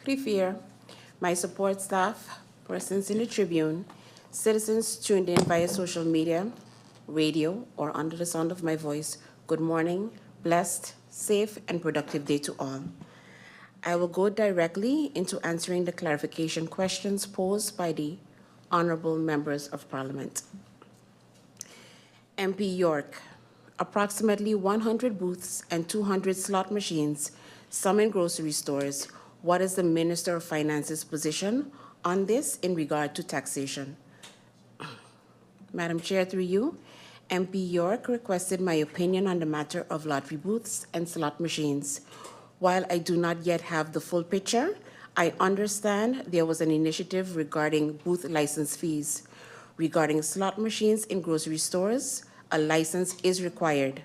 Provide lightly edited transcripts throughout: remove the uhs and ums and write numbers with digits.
Fear, my support staff, persons in the Tribune, citizens tuned in via social media, radio, or under the sound of my voice, good morning, blessed, safe, and productive day to all. I will go directly into answering the clarification questions posed by the honorable members of Parliament. MP York, approximately 100 booths and 200 slot machines, some in grocery stores. What is the Minister of Finance's position on this in regard to taxation? Madam Chair, through you, MP York requested my opinion on the matter of lottery booths and slot machines. While I do not yet have the full picture, I understand there was an initiative regarding booth license fees. Regarding slot machines in grocery stores, a license is required.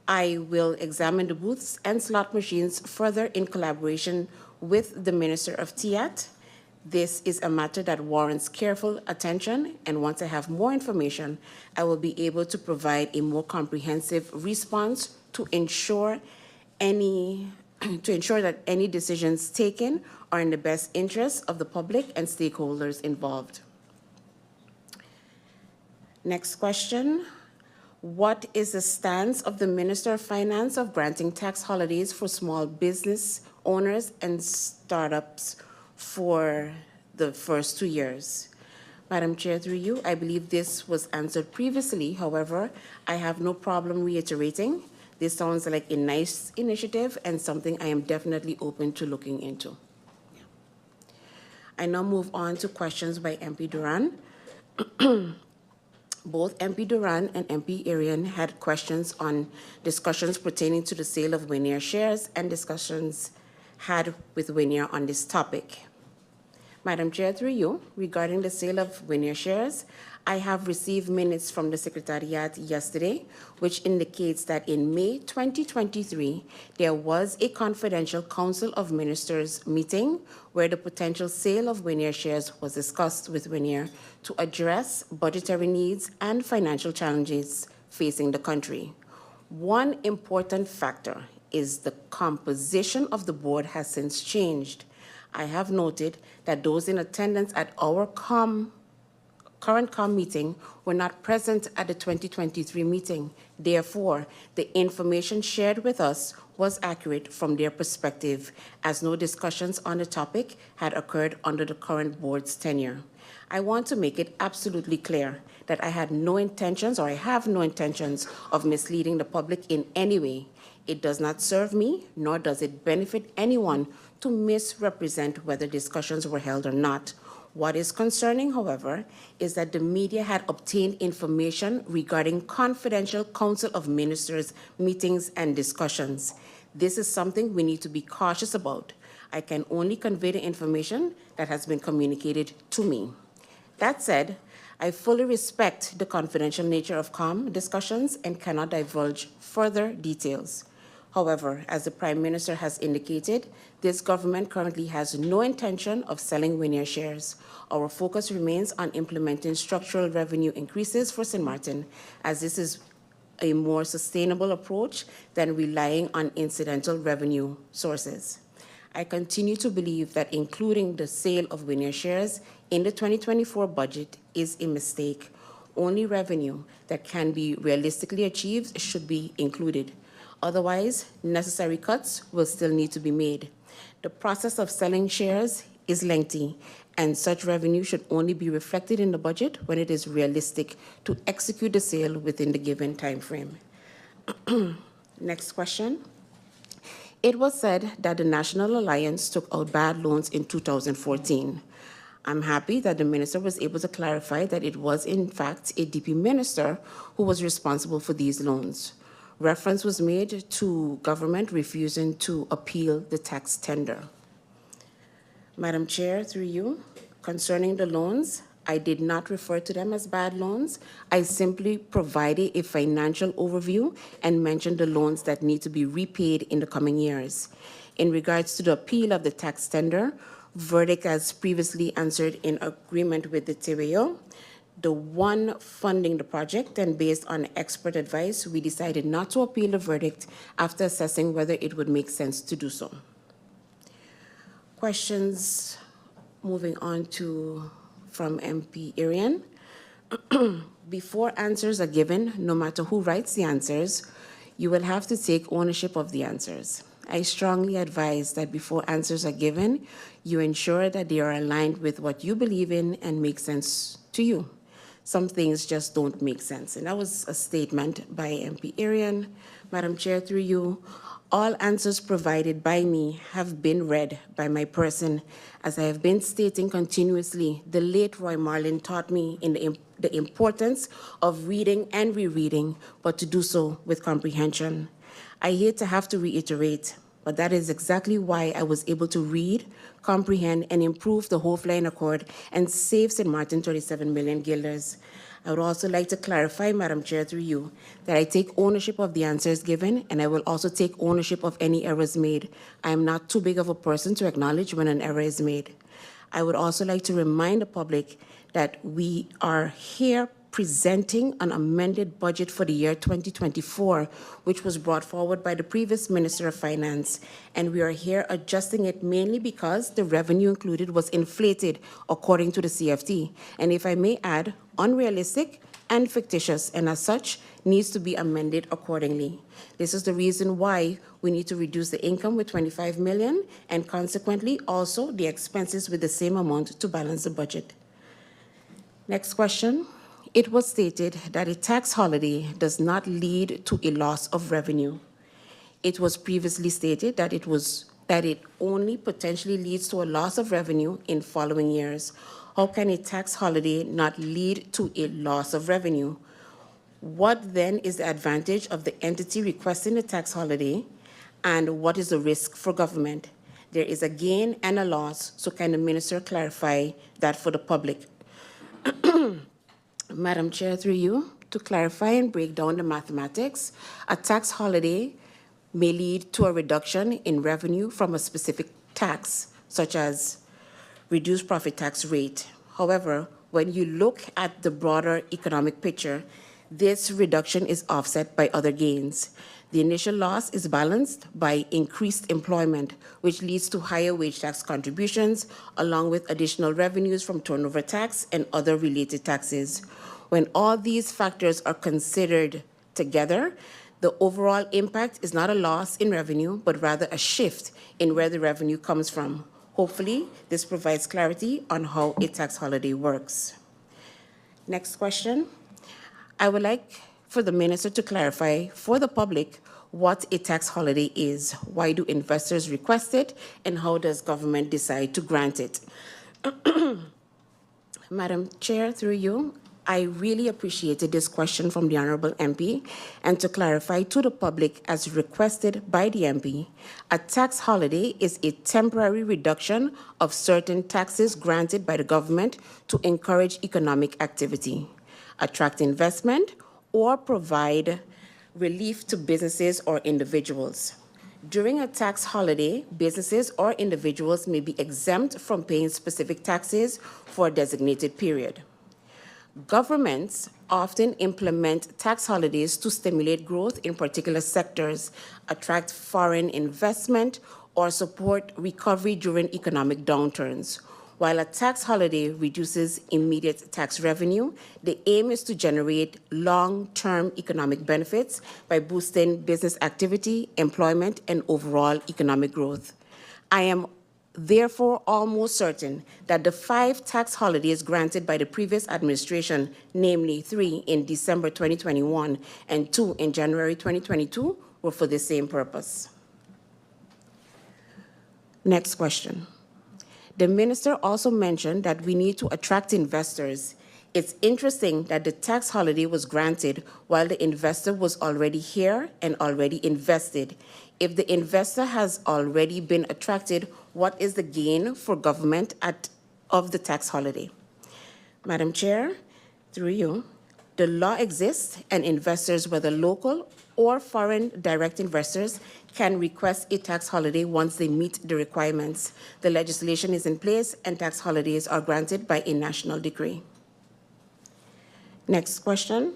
I will examine the booths and slot machines further in collaboration with the Minister of TIAT. This is a matter that warrants careful attention, and once I have more information, I will be able to provide a more comprehensive response to ensure that any decisions taken are in the best interest of the public and stakeholders involved. Next question. What is the stance of the Minister of Finance of granting tax holidays for small business owners and startups for the first 2 years? Madam Chair, through you, I believe this was answered previously. However, I have no problem reiterating. This sounds like a nice initiative and something I am definitely open to looking into. I now move on to questions by MP Duran. Both MP Duran and MP Arian had questions on discussions pertaining to the sale of Winier shares and discussions had with Winier on this topic. Madam Chair, through you, regarding the sale of Winier shares, I have received minutes from the Secretariat yesterday, which indicates that in May 2023, there was a confidential Council of Ministers meeting where the potential sale of Winier shares was discussed with Winier to address budgetary needs and financial challenges facing the country. One important factor is the composition of the board has since changed. I have noted that those in attendance at our current meeting were not present at the 2023 meeting. Therefore, the information shared with us was accurate from their perspective, as no discussions on the topic had occurred under the current board's tenure. I want to make it absolutely clear that I had no intentions, or I have no intentions, of misleading the public in any way. It does not serve me, nor does it benefit anyone to misrepresent whether discussions were held or not. What is concerning, however, is that the media had obtained information regarding confidential Council of Ministers meetings and discussions. This is something we need to be cautious about. I can only convey the information that has been communicated to me. That said, I fully respect the confidential nature of COM discussions and cannot divulge further details. However, as the Prime Minister has indicated, this government currently has no intention of selling Winier shares. Our focus remains on implementing structural revenue increases for St. Maarten, as this is a more sustainable approach than relying on incidental revenue sources. I continue to believe that including the sale of Winier shares in the 2024 budget is a mistake. Only revenue that can be realistically achieved should be included. Otherwise, necessary cuts will still need to be made. The process of selling shares is lengthy, and such revenue should only be reflected in the budget when it is realistic to execute the sale within the given time frame. Next question. It was said that the National Alliance took out bad loans in 2014. I'm happy that the minister was able to clarify that it was, in fact, a DP minister who was responsible for these loans. Reference was made to government refusing to appeal the tax tender. Madam Chair, through you, concerning the loans, I did not refer to them as bad loans. I simply provided a financial overview and mentioned the loans that need to be repaid in the coming years. In regards to the appeal of the tax tender, verdict as previously answered in agreement with the TWO, the one funding the project, and based on expert advice, we decided not to appeal the verdict after assessing whether it would make sense to do so. Questions moving on to from MP Arian. Before answers are given, no matter who writes the answers, you will have to take ownership of the answers. I strongly advise that before answers are given, you ensure that they are aligned with what you believe in and make sense to you. Some things just don't make sense. And that was a statement by MP Arian. Madam Chair, through you, all answers provided by me have been read by my person. As I have been stating continuously, the late Roy Marlin taught me in the importance of reading and rereading, but to do so with comprehension. I hate to have to reiterate, but that is exactly why I was able to read, comprehend, and improve the whole flying accord and save St. Maarten 27 million guilders. I would also like to clarify, Madam Chair, through you, that I take ownership of the answers given, and I will also take ownership of any errors made. I am not too big of a person to acknowledge when an error is made. I would also like to remind the public that we are here presenting an amended budget for the year 2024, which was brought forward by the previous Minister of Finance. And we are here adjusting it mainly because the revenue included was inflated according to the CFT. And if I may add, unrealistic and fictitious, and as such, needs to be amended accordingly. This is the reason why we need to reduce the income with 25 million and consequently also the expenses with the same amount to balance the budget. Next question. It was stated that a tax holiday does not lead to a loss of revenue. It was previously stated that it only potentially leads to a loss of revenue in following years. How can a tax holiday not lead to a loss of revenue? What then is the advantage of the entity requesting a tax holiday, and what is the risk for government? There is a gain and a loss, so can the minister clarify that for the public? Madam Chair, through you, to clarify and break down the mathematics, a tax holiday may lead to a reduction in revenue from a specific tax, such as reduced profit tax rate. However, when you look at the broader economic picture, this reduction is offset by other gains. The initial loss is balanced by increased employment, which leads to higher wage tax contributions, along with additional revenues from turnover tax and other related taxes. When all these factors are considered together, the overall impact is not a loss in revenue, but rather a shift in where the revenue comes from. Hopefully, this provides clarity on how a tax holiday works. Next question. I would like for the minister to clarify for the public what a tax holiday is. Why do investors request it, and how does government decide to grant it? Madam Chair, through you, I really appreciated this question from the Honourable MP, and to clarify to the public as requested by the MP, a tax holiday is a temporary reduction of certain taxes granted by the government to encourage economic activity, attract investment, or provide relief to businesses or individuals. During a tax holiday, businesses or individuals may be exempt from paying specific taxes for a designated period. Governments often implement tax holidays to stimulate growth in particular sectors, attract foreign investment, or support recovery during economic downturns. While a tax holiday reduces immediate tax revenue, the aim is to generate long-term economic benefits by boosting business activity, employment, and overall economic growth. I am therefore almost certain that the 5 tax holidays granted by the previous administration, namely 3 in December 2021 and 2 in January 2022, were for the same purpose. Next question. The minister also mentioned that we need to attract investors. It's interesting that the tax holiday was granted while the investor was already here and already invested. If the investor has already been attracted, what is the gain for government of the tax holiday? Madam Chair, through you, the law exists, and investors, whether local or foreign direct investors, can request a tax holiday once they meet the requirements. The legislation is in place, and tax holidays are granted by a national decree. Next question.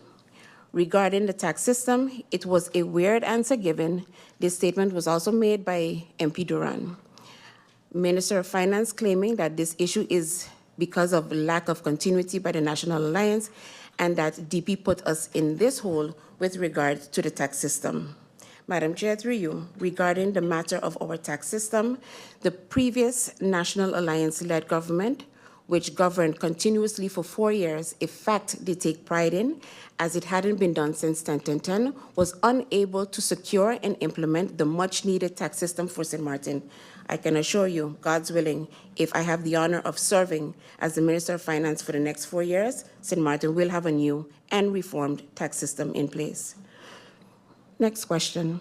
Regarding the tax system, it was a weird answer given. This statement was also made by MP Duran. Minister of Finance claiming that this issue is because of lack of continuity by the National Alliance and that DP put us in this hole with regard to the tax system. Madam Chair, through you, regarding the matter of our tax system, the previous National Alliance-led government, which governed continuously for 4 years, a fact they take pride in, as it hadn't been done since 10, was unable to secure and implement the much-needed tax system for St. Maarten. I can assure you, God's willing, if I have the honor of serving as the Minister of Finance for the next 4 years, St. Maarten will have a new and reformed tax system in place. Next question.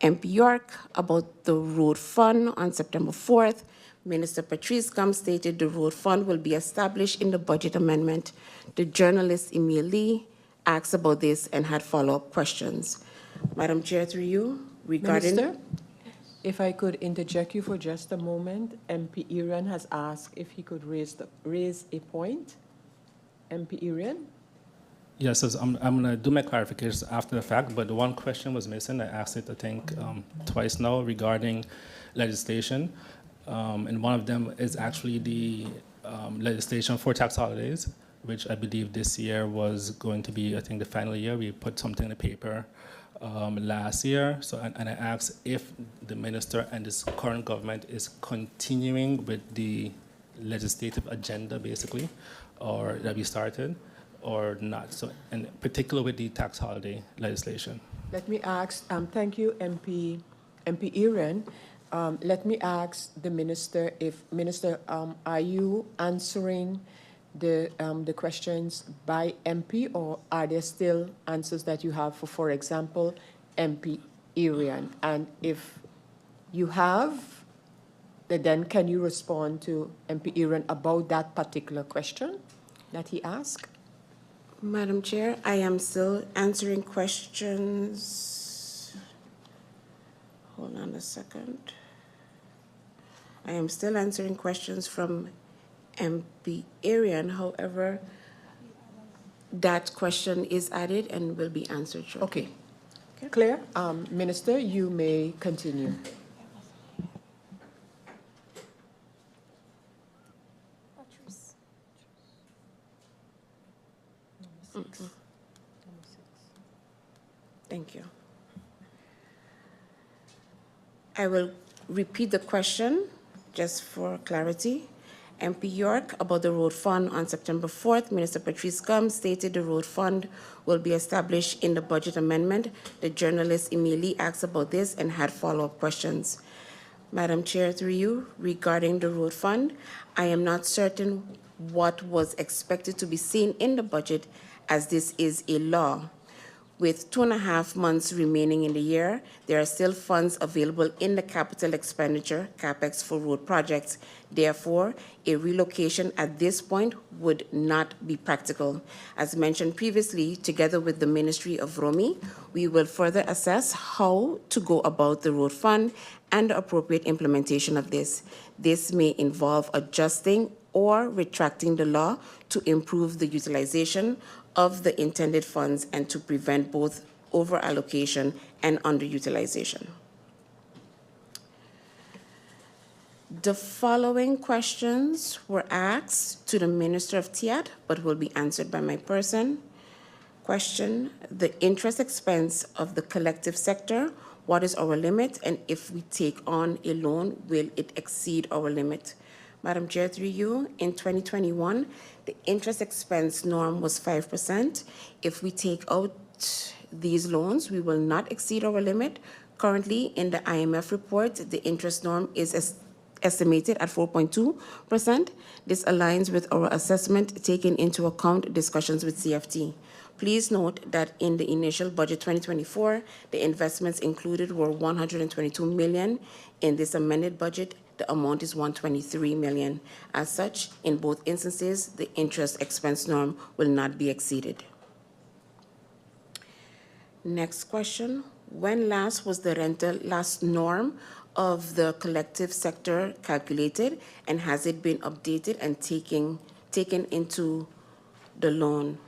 MP York, about the road fund on September 4th, Minister Patrice Gumbs stated the road fund will be established in the budget amendment. The journalist Emil Lee asked about this and had follow-up questions. Madam Chair, through you, regarding... Minister, if I could interject you for just a moment, MP Irian has asked if he could raise a point. MP Irian? Yes, so I'm going to do my clarifications after the fact, but one question was missing. I asked it, I think, twice now regarding legislation. And one of them is actually the legislation for tax holidays, which I believe this year was going to be, I think, the final year. We put something in the paper last year. So, and I asked if the minister and this current government is continuing with the legislative agenda, basically, or that we started, or not. So, in particular with the tax holiday legislation. Let me ask, thank you, MP Irian. Let me ask the minister if, Minister, are you answering the questions by MP, or are there still answers that you have for example, MP Irian? And if you have, then can you respond to MP Irian about that particular question that he asked? Madam Chair, I am still answering questions. Hold on a second. I am still answering questions from MP Irian. However, that question is added and will be answered shortly. Okay. Clear? Minister, you may continue. Thank you. I will repeat the question just for clarity. MP York, about the road fund on September 4th, Minister Patrice Gumbs stated the road fund will be established in the budget amendment. The journalist immediately asked about this and had follow-up questions. Madam Chair, through you, regarding the road fund, I am not certain what was expected to be seen in the budget, as this is a law. With 2.5 months remaining in the year, there are still funds available in the capital expenditure, CapEx, for road projects. Therefore, a relocation at this point would not be practical. As mentioned previously, together with the Ministry of Romy, we will further assess how to go about the road fund and the appropriate implementation of this. This may involve adjusting or retracting the law to improve the utilization of the intended funds and to prevent both over-allocation and underutilization. The following questions were asked to the Minister of TIAD, but will be answered by my person. Question: the interest expense of the collective sector, what is our limit? And if we take on a loan, will it exceed our limit? Madam Chair, through you, in 2021, the interest expense norm was 5%. If we take out these loans, we will not exceed our limit. Currently, in the IMF report, the interest norm is estimated at 4.2%. This aligns with our assessment, taking into account discussions with CFT. Please note that in the initial budget 2024, the investments included were $122 million. In this amended budget, the amount is $123 million. As such, in both instances, the interest expense norm will not be exceeded. Next question: when last was the rental last norm of the collective sector calculated, and has it been updated and taken into the loan?